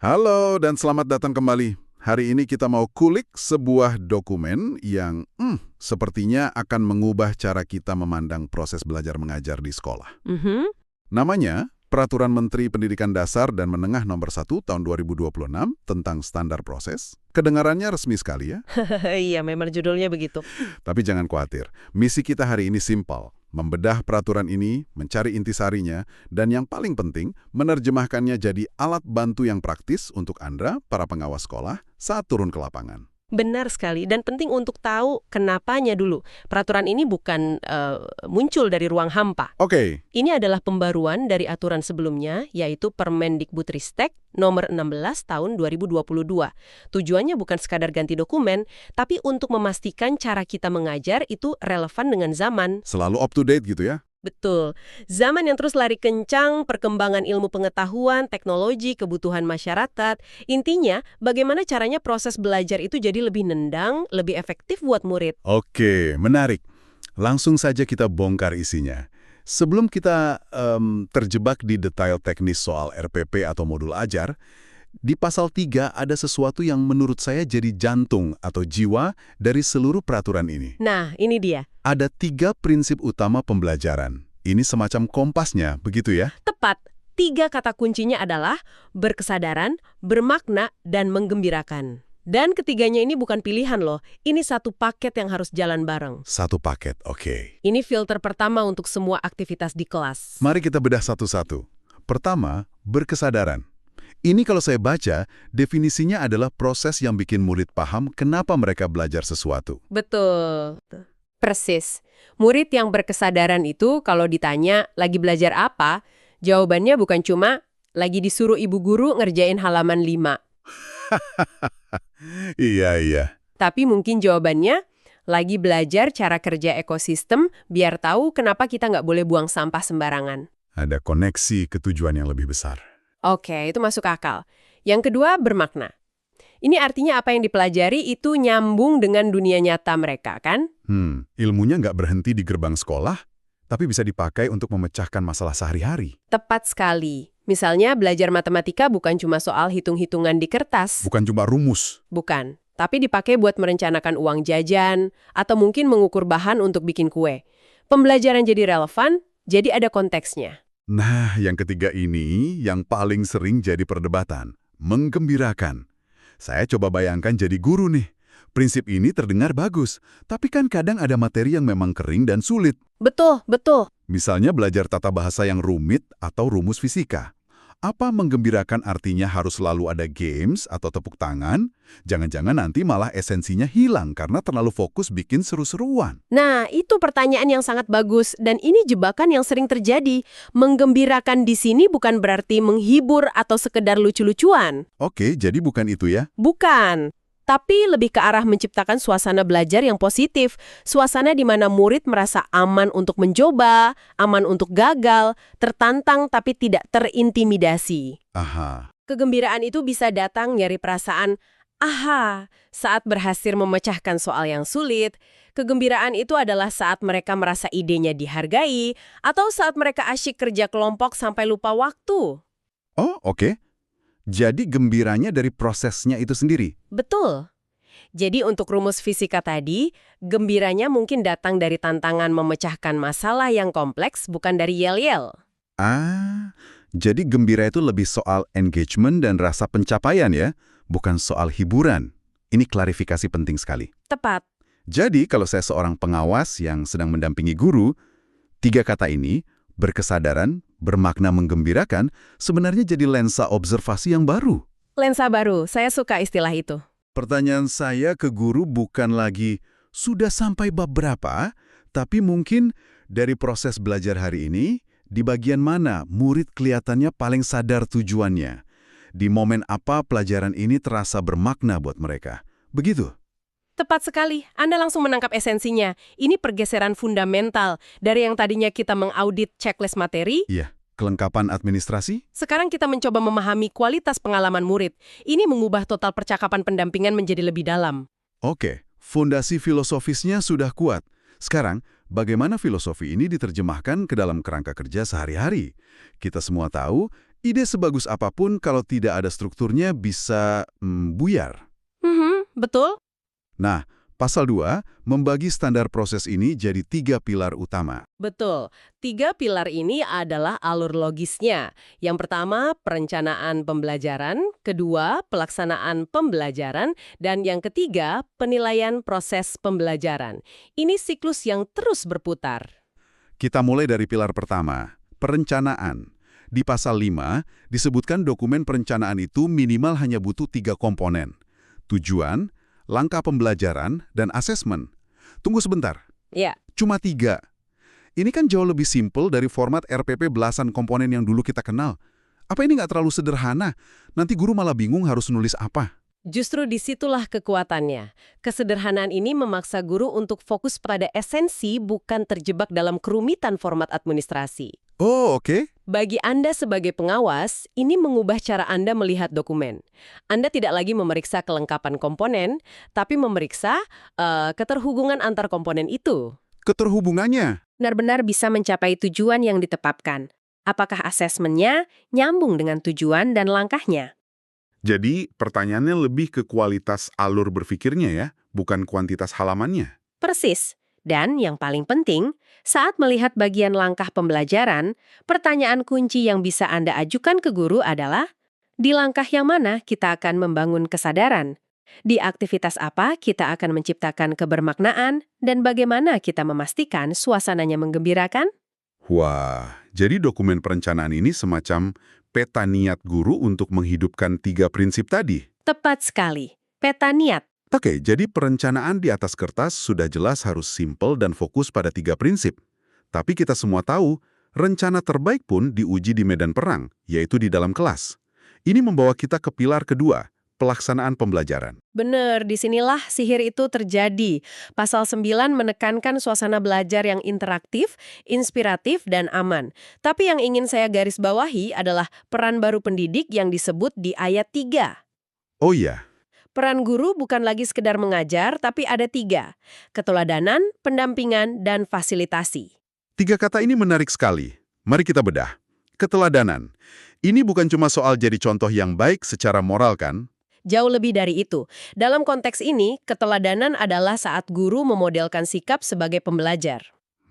Halo dan selamat datang kembali. Hari ini kita mau kulik sebuah dokumen yang sepertinya akan mengubah cara kita memandang proses belajar mengajar di sekolah. Namanya Peraturan Menteri Pendidikan Dasar dan Menengah Nomor 1 Tahun 2026 tentang standar proses. Kedengarannya resmi sekali ya. Iya, memang judulnya begitu. Tapi jangan khawatir, misi kita hari ini simpel. Membedah peraturan ini, mencari intisarinya, dan yang paling penting, menerjemahkannya jadi alat bantu yang praktis untuk Anda, para pengawas sekolah, saat turun ke lapangan. Benar sekali, dan penting untuk tahu kenapanya dulu. Peraturan ini bukan muncul dari ruang hampa. Oke. Ini adalah pembaruan dari aturan sebelumnya, yaitu Permendikbudristek nomor 16 tahun 2022. Tujuannya bukan sekadar ganti dokumen, tapi untuk memastikan cara kita mengajar itu relevan dengan zaman. Selalu up to date gitu ya? Betul. Zaman yang terus lari kencang, perkembangan ilmu pengetahuan, teknologi, kebutuhan masyarakat. Intinya, bagaimana caranya proses belajar itu jadi lebih nendang, lebih efektif buat murid. Oke, menarik. Langsung saja kita bongkar isinya. Sebelum kita terjebak di detail teknis soal RPP atau modul ajar, di pasal 3 ada sesuatu yang menurut saya jadi jantung atau jiwa dari seluruh peraturan ini. Nah, ini dia. Ada 3 prinsip utama pembelajaran. Ini semacam kompasnya, begitu ya? Tepat. 3 kata kuncinya adalah berkesadaran, bermakna, dan menggembirakan. Dan ketiganya ini bukan pilihan loh. Ini satu paket yang harus jalan bareng. Satu paket, oke. Ini filter pertama untuk semua aktivitas di kelas. Mari kita bedah satu-satu. Pertama, berkesadaran. Ini kalau saya baca, definisinya adalah proses yang bikin murid paham kenapa mereka belajar sesuatu. Betul. Persis. Murid yang berkesadaran itu kalau ditanya lagi belajar apa, jawabannya bukan cuma lagi disuruh ibu guru ngerjain halaman 5. Iya. Tapi mungkin jawabannya lagi belajar cara kerja ekosistem biar tahu kenapa kita nggak boleh buang sampah sembarangan. Ada koneksi ke tujuan yang lebih besar. Oke, itu masuk akal. Yang kedua, bermakna. Ini artinya apa yang dipelajari itu nyambung dengan dunia nyata mereka, kan? Ilmunya nggak berhenti di gerbang sekolah, tapi bisa dipakai untuk memecahkan masalah sehari-hari. Tepat sekali. Misalnya belajar matematika bukan cuma soal hitung-hitungan di kertas. Bukan cuma rumus. Bukan. Tapi dipakai buat merencanakan uang jajan, atau mungkin mengukur bahan untuk bikin kue. Pembelajaran jadi relevan, jadi ada konteksnya. Nah, yang ketiga ini yang paling sering jadi perdebatan. Menggembirakan. Saya coba bayangkan jadi guru nih. Prinsip ini terdengar bagus, tapi kan kadang ada materi yang memang kering dan sulit. Betul. Misalnya belajar tata bahasa yang rumit atau rumus fisika. Apa menggembirakan artinya harus selalu ada games atau tepuk tangan? Jangan-jangan nanti malah esensinya hilang karena terlalu fokus bikin seru-seruan. Nah, itu pertanyaan yang sangat bagus dan ini jebakan yang sering terjadi. Menggembirakan di sini bukan berarti menghibur atau sekedar lucu-lucuan. Oke, jadi bukan itu ya? Bukan. Tapi lebih ke arah menciptakan suasana belajar yang positif. Suasana di mana murid merasa aman untuk mencoba, aman untuk gagal, tertantang tapi tidak terintimidasi. Aha. Kegembiraan itu bisa datang dari perasaan, saat berhasil memecahkan soal yang sulit. Kegembiraan itu adalah saat mereka merasa idenya dihargai, atau saat mereka asyik kerja kelompok sampai lupa waktu. Oh, oke. Jadi gembiranya dari prosesnya itu sendiri? Betul. Jadi untuk rumus fisika tadi, gembiranya mungkin datang dari tantangan memecahkan masalah yang kompleks, bukan dari yel-yel. Jadi gembira itu lebih soal engagement dan rasa pencapaian ya, bukan soal hiburan. Ini klarifikasi penting sekali. Tepat. Jadi kalau saya seorang pengawas yang sedang mendampingi guru, 3 kata ini, berkesadaran, bermakna menggembirakan, sebenarnya jadi lensa observasi yang baru. Lensa baru, saya suka istilah itu. Pertanyaan saya ke guru bukan lagi, sudah sampai bab berapa, tapi mungkin dari proses belajar hari ini, di bagian mana murid kelihatannya paling sadar tujuannya. Di momen apa pelajaran ini terasa bermakna buat mereka. Begitu? Tepat sekali, Anda langsung menangkap esensinya. Ini pergeseran fundamental dari yang tadinya kita mengaudit checklist materi. Iya, kelengkapan administrasi. Sekarang kita mencoba memahami kualitas pengalaman murid. Ini mengubah total percakapan pendampingan menjadi lebih dalam. Oke, fondasi filosofisnya sudah kuat. Sekarang, bagaimana filosofi ini diterjemahkan ke dalam kerangka kerja sehari-hari? Kita semua tahu, ide sebagus apapun kalau tidak ada strukturnya bisa buyar. Betul. Nah, pasal 2 membagi standar proses ini jadi 3 pilar utama. Betul. 3 pilar ini adalah alur logisnya. Yang pertama, perencanaan pembelajaran. Kedua, pelaksanaan pembelajaran. Dan yang ketiga, penilaian proses pembelajaran. Ini siklus yang terus berputar. Kita mulai dari pilar pertama, perencanaan. Di pasal 5, disebutkan dokumen perencanaan itu minimal hanya butuh 3 komponen. Tujuan, langkah pembelajaran, dan asesmen. Tunggu sebentar, Ya, cuma 3. Ini kan jauh lebih simpel dari format RPP belasan komponen yang dulu kita kenal. Apa ini nggak terlalu sederhana? Nanti guru malah bingung harus nulis apa. justru disitulah kekuatannya. Kesederhanaan ini memaksa guru untuk fokus pada esensi, bukan terjebak dalam kerumitan format administrasi. Oh, oke. Bagi Anda sebagai pengawas, ini mengubah cara Anda melihat dokumen. Anda tidak lagi memeriksa kelengkapan komponen, tapi memeriksa keterhubungan antar komponen itu. Keterhubungannya. Benar-benar bisa mencapai tujuan yang ditetapkan. Apakah asesmennya nyambung dengan tujuan dan langkahnya? Jadi, pertanyaannya lebih ke kualitas alur berpikirnya ya, bukan kuantitas halamannya. Persis. Dan yang paling penting, saat melihat bagian langkah pembelajaran, pertanyaan kunci yang bisa Anda ajukan ke guru adalah, di langkah yang mana kita akan membangun kesadaran? Di aktivitas apa kita akan menciptakan kebermaknaan? Dan bagaimana kita memastikan suasananya menggembirakan? Wah, jadi dokumen perencanaan ini semacam peta niat guru untuk menghidupkan 3 prinsip tadi. Tepat sekali. Peta niat. Oke, jadi perencanaan di atas kertas sudah jelas harus simpel dan fokus pada 3 prinsip. Tapi kita semua tahu, rencana terbaik pun diuji di medan perang, yaitu di dalam kelas. Ini membawa kita ke pilar kedua, pelaksanaan pembelajaran. Benar, disinilah sihir itu terjadi. Pasal 9 menekankan suasana belajar yang interaktif, inspiratif, dan aman. Tapi yang ingin saya garis bawahi adalah peran baru pendidik yang disebut di ayat 3. Oh iya, Peran guru bukan lagi sekedar mengajar, tapi ada 3. Keteladanan, pendampingan, dan fasilitasi. 3 kata ini menarik sekali. Mari kita bedah. Keteladanan. Ini bukan cuma soal jadi contoh yang baik secara moral kan? Jauh lebih dari itu. Dalam konteks ini, keteladanan adalah saat guru memodelkan sikap sebagai pembelajar.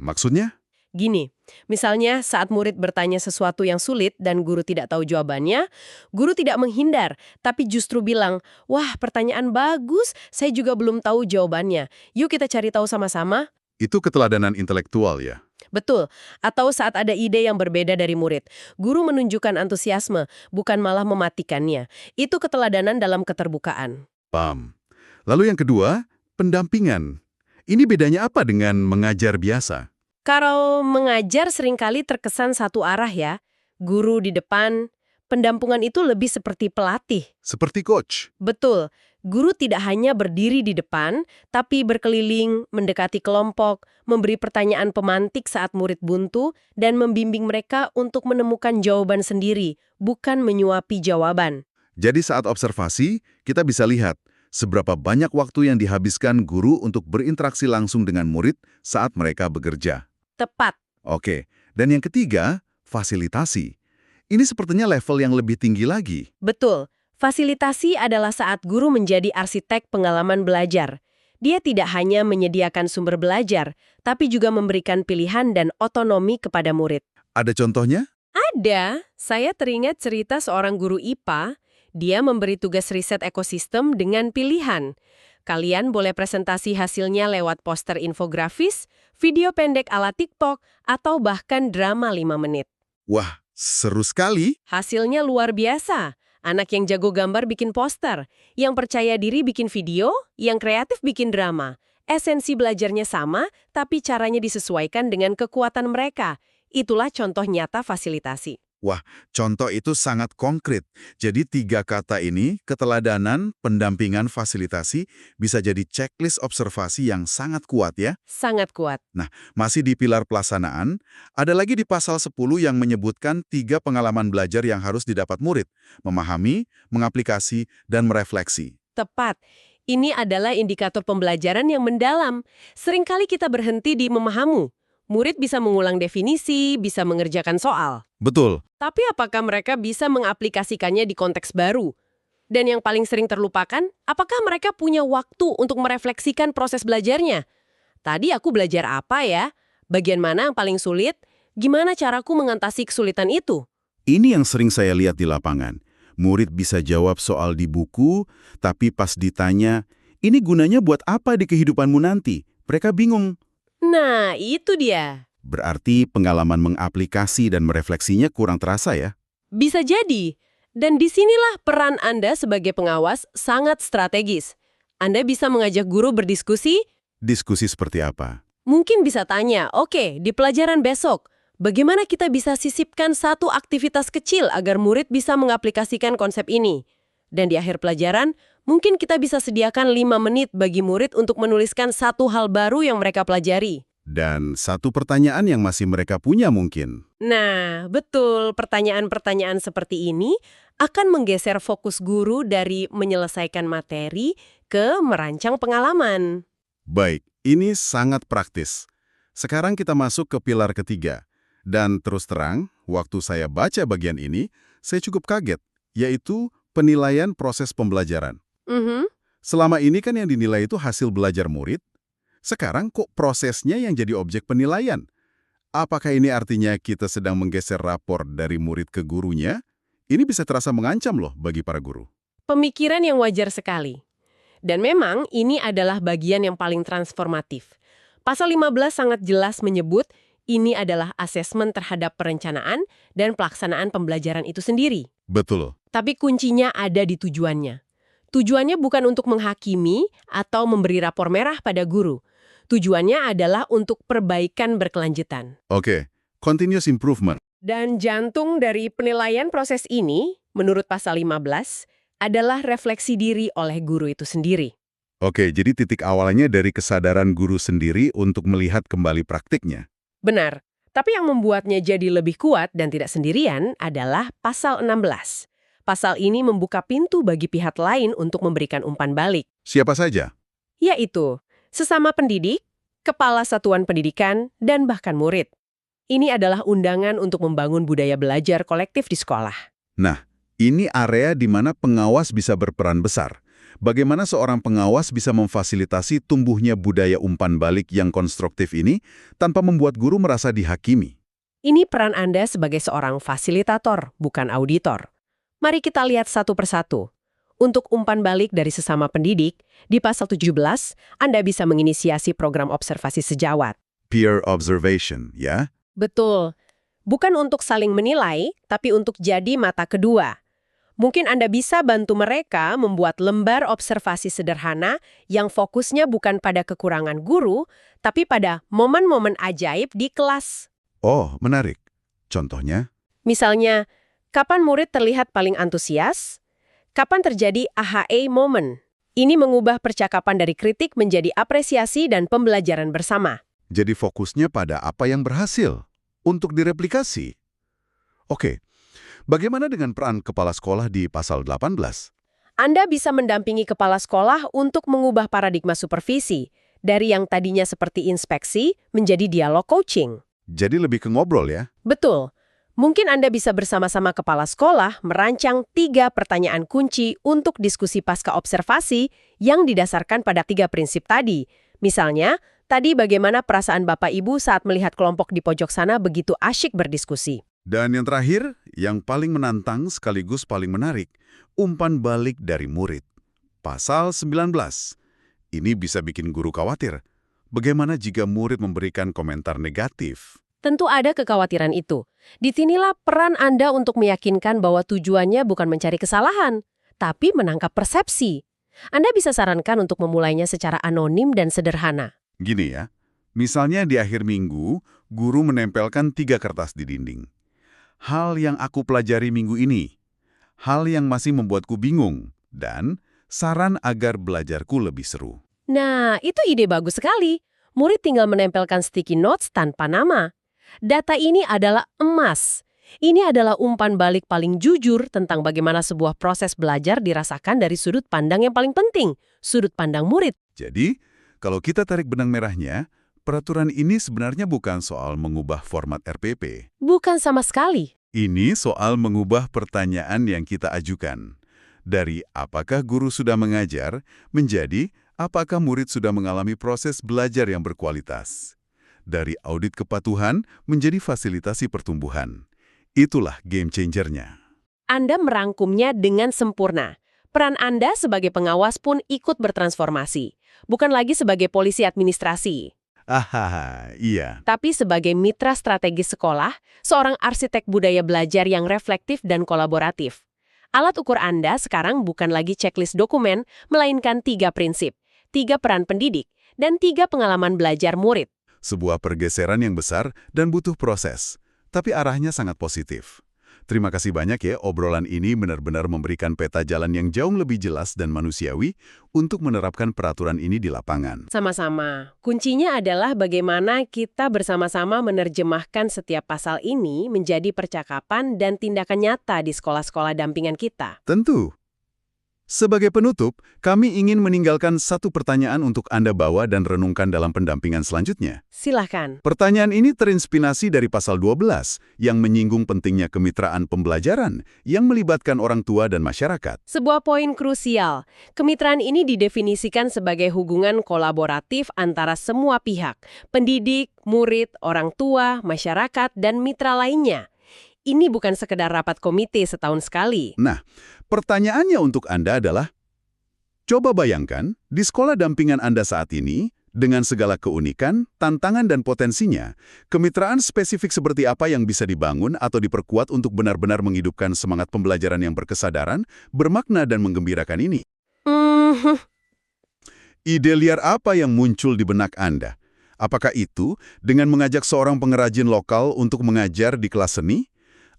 Maksudnya? Gini, misalnya saat murid bertanya sesuatu yang sulit dan guru tidak tahu jawabannya, guru tidak menghindar, tapi justru bilang, wah pertanyaan bagus, saya juga belum tahu jawabannya. Yuk kita cari tahu sama-sama. Itu keteladanan intelektual ya? Betul. Atau saat ada ide yang berbeda dari murid, guru menunjukkan antusiasme, bukan malah mematikannya. Itu keteladanan dalam keterbukaan. Paham. Lalu yang kedua, pendampingan. Ini bedanya apa dengan mengajar biasa? Kalau mengajar seringkali terkesan satu arah ya. Guru di depan, pendampingan itu lebih seperti pelatih. Seperti coach. Betul, guru tidak hanya berdiri di depan, tapi berkeliling, mendekati kelompok, memberi pertanyaan pemantik saat murid buntu, dan membimbing mereka untuk menemukan jawaban sendiri, bukan menyuapi jawaban. Jadi saat observasi, kita bisa lihat seberapa banyak waktu yang dihabiskan guru untuk berinteraksi langsung dengan murid saat mereka bekerja. Tepat. Oke, dan yang ketiga, fasilitasi. Ini sepertinya level yang lebih tinggi lagi. Betul. Fasilitasi adalah saat guru menjadi arsitek pengalaman belajar. Dia tidak hanya menyediakan sumber belajar, tapi juga memberikan pilihan dan otonomi kepada murid. Ada contohnya? Ada. Saya teringat cerita seorang guru IPA. Dia memberi tugas riset ekosistem dengan pilihan. Kalian boleh presentasi hasilnya lewat poster infografis, video pendek ala TikTok, atau bahkan drama 5 menit. Wah, seru sekali. Hasilnya luar biasa. Anak yang jago gambar bikin poster, yang percaya diri bikin video, yang kreatif bikin drama. Esensi belajarnya sama, tapi caranya disesuaikan dengan kekuatan mereka. Itulah contoh nyata fasilitasi. Wah, contoh itu sangat konkret. Jadi 3 kata ini, keteladanan, pendampingan, fasilitasi, bisa jadi checklist observasi yang sangat kuat ya. Sangat kuat. Nah, masih di pilar pelaksanaan, ada lagi di pasal 10 yang menyebutkan 3 pengalaman belajar yang harus didapat murid. Memahami, mengaplikasi, dan merefleksi. Tepat. Ini adalah indikator pembelajaran yang mendalam. Seringkali kita berhenti di memahami. Murid bisa mengulang definisi, bisa mengerjakan soal. Betul. Tapi apakah mereka bisa mengaplikasikannya di konteks baru? Dan yang paling sering terlupakan, apakah mereka punya waktu untuk merefleksikan proses belajarnya? Tadi aku belajar apa ya? Bagian mana yang paling sulit? Gimana caraku mengatasi kesulitan itu? Ini yang sering saya lihat di lapangan. Murid bisa jawab soal di buku, tapi pas ditanya, ini gunanya buat apa di kehidupanmu nanti? Mereka bingung. Nah, itu dia. Berarti pengalaman mengaplikasi dan merefleksinya kurang terasa ya? Bisa jadi. Dan disinilah peran Anda sebagai pengawas sangat strategis. Anda bisa mengajak guru berdiskusi. Diskusi seperti apa? Mungkin bisa tanya, oke, di pelajaran besok, bagaimana kita bisa sisipkan satu aktivitas kecil agar murid bisa mengaplikasikan konsep ini? Dan di akhir pelajaran, mungkin kita bisa sediakan 5 menit bagi murid untuk menuliskan satu hal baru yang mereka pelajari. Dan satu pertanyaan yang masih mereka punya mungkin. Nah, betul. Pertanyaan-pertanyaan seperti ini akan menggeser fokus guru dari menyelesaikan materi ke merancang pengalaman. Baik, ini sangat praktis. Sekarang kita masuk ke pilar ketiga. Dan terus terang, waktu saya baca bagian ini, saya cukup kaget, yaitu penilaian proses pembelajaran. Selama ini kan yang dinilai itu hasil belajar murid. Sekarang kok prosesnya yang jadi objek penilaian? Apakah ini artinya kita sedang menggeser rapor dari murid ke gurunya? Ini bisa terasa mengancam loh bagi para guru. Pemikiran yang wajar sekali. Dan memang ini adalah bagian yang paling transformatif. Pasal 15 sangat jelas menyebut ini adalah asesmen terhadap perencanaan dan pelaksanaan pembelajaran itu sendiri. Betul. Tapi kuncinya ada di tujuannya. Tujuannya bukan untuk menghakimi atau memberi rapor merah pada guru. Tujuannya adalah untuk perbaikan berkelanjutan. Oke, continuous improvement. Dan jantung dari penilaian proses ini, menurut pasal 15, adalah refleksi diri oleh guru itu sendiri. Oke, jadi titik awalnya dari kesadaran guru sendiri untuk melihat kembali praktiknya. Benar. Tapi yang membuatnya jadi lebih kuat dan tidak sendirian adalah pasal 16. Pasal ini membuka pintu bagi pihak lain untuk memberikan umpan balik. Siapa saja? Yaitu sesama pendidik, kepala satuan pendidikan, dan bahkan murid. Ini adalah undangan untuk membangun budaya belajar kolektif di sekolah. Nah, ini area di mana pengawas bisa berperan besar. Bagaimana seorang pengawas bisa memfasilitasi tumbuhnya budaya umpan balik yang konstruktif ini tanpa membuat guru merasa dihakimi? Ini peran Anda sebagai seorang fasilitator, bukan auditor. Mari kita lihat satu persatu. Untuk umpan balik dari sesama pendidik, di pasal 17, Anda bisa menginisiasi program observasi sejawat. Peer observation, ya? Betul. Bukan untuk saling menilai, tapi untuk jadi mata kedua. Mungkin Anda bisa bantu mereka membuat lembar observasi sederhana yang fokusnya bukan pada kekurangan guru, tapi pada momen-momen ajaib di kelas. Oh, menarik. Contohnya? Misalnya, kapan murid terlihat paling antusias? Kapan terjadi AHA moment? Ini mengubah percakapan dari kritik menjadi apresiasi dan pembelajaran bersama. Jadi fokusnya pada apa yang berhasil untuk direplikasi. Oke. Bagaimana dengan peran kepala sekolah di pasal 18? Anda bisa mendampingi kepala sekolah untuk mengubah paradigma supervisi dari yang tadinya seperti inspeksi menjadi dialog coaching. Jadi lebih ke ngobrol ya? Betul. Mungkin Anda bisa bersama-sama kepala sekolah merancang 3 pertanyaan kunci untuk diskusi pasca observasi yang didasarkan pada 3 prinsip tadi. Misalnya, tadi bagaimana perasaan Bapak Ibu saat melihat kelompok di pojok sana begitu asyik berdiskusi. Dan yang terakhir, yang paling menantang sekaligus paling menarik, umpan balik dari murid. Pasal 19. Ini bisa bikin guru khawatir. Bagaimana jika murid memberikan komentar negatif? Tentu ada kekhawatiran itu. Disinilah peran Anda untuk meyakinkan bahwa tujuannya bukan mencari kesalahan, tapi menangkap persepsi. Anda bisa sarankan untuk memulainya secara anonim dan sederhana. Gini ya, misalnya di akhir minggu, guru menempelkan 3 kertas di dinding. Hal yang aku pelajari minggu ini, hal yang masih membuatku bingung, dan saran agar belajarku lebih seru. Nah, itu ide bagus sekali. Murid tinggal menempelkan sticky notes tanpa nama. Data ini adalah emas. Ini adalah umpan balik paling jujur tentang bagaimana sebuah proses belajar dirasakan dari sudut pandang yang paling penting, sudut pandang murid. Jadi, kalau kita tarik benang merahnya, peraturan ini sebenarnya bukan soal mengubah format RPP. Bukan sama sekali. Ini soal mengubah pertanyaan yang kita ajukan. Dari apakah guru sudah mengajar, menjadi apakah murid sudah mengalami proses belajar yang berkualitas. Dari audit kepatuhan menjadi fasilitasi pertumbuhan. Itulah game changer-nya. Anda merangkumnya dengan sempurna. Peran Anda sebagai pengawas pun ikut bertransformasi. Bukan lagi sebagai polisi administrasi, Iya. tapi sebagai mitra strategis sekolah, seorang arsitek budaya belajar yang reflektif dan kolaboratif. Alat ukur Anda sekarang bukan lagi checklist dokumen, melainkan 3 prinsip, 3 peran pendidik, dan 3 pengalaman belajar murid. Sebuah pergeseran yang besar dan butuh proses, tapi arahnya sangat positif. Terima kasih banyak ya, obrolan ini benar-benar memberikan peta jalan yang jauh lebih jelas dan manusiawi untuk menerapkan peraturan ini di lapangan. Sama-sama. Kuncinya adalah bagaimana kita bersama-sama menerjemahkan setiap pasal ini menjadi percakapan dan tindakan nyata di sekolah-sekolah dampingan kita. Tentu. Sebagai penutup, kami ingin meninggalkan satu pertanyaan untuk Anda bawa dan renungkan dalam pendampingan selanjutnya. Silahkan. Pertanyaan ini terinspirasi dari pasal 12 yang menyinggung pentingnya kemitraan pembelajaran yang melibatkan orang tua dan masyarakat. Sebuah poin krusial. Kemitraan ini didefinisikan sebagai hubungan kolaboratif antara semua pihak, pendidik, murid, orang tua, masyarakat, dan mitra lainnya. Ini bukan sekedar rapat komite setahun sekali. Nah, pertanyaannya untuk Anda adalah, coba bayangkan di sekolah dampingan Anda saat ini, dengan segala keunikan, tantangan dan potensinya, kemitraan spesifik seperti apa yang bisa dibangun atau diperkuat untuk benar-benar menghidupkan semangat pembelajaran yang berkesadaran, bermakna dan menggembirakan ini? Ide liar apa yang muncul di benak Anda? Apakah itu dengan mengajak seorang pengrajin lokal untuk mengajar di kelas seni?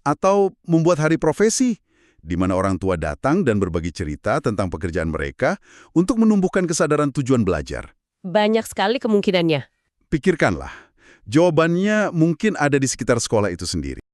Atau membuat hari profesi, di mana orang tua datang dan berbagi cerita tentang pekerjaan mereka untuk menumbuhkan kesadaran tujuan belajar? Banyak sekali kemungkinannya. Pikirkanlah, jawabannya mungkin ada di sekitar sekolah itu sendiri.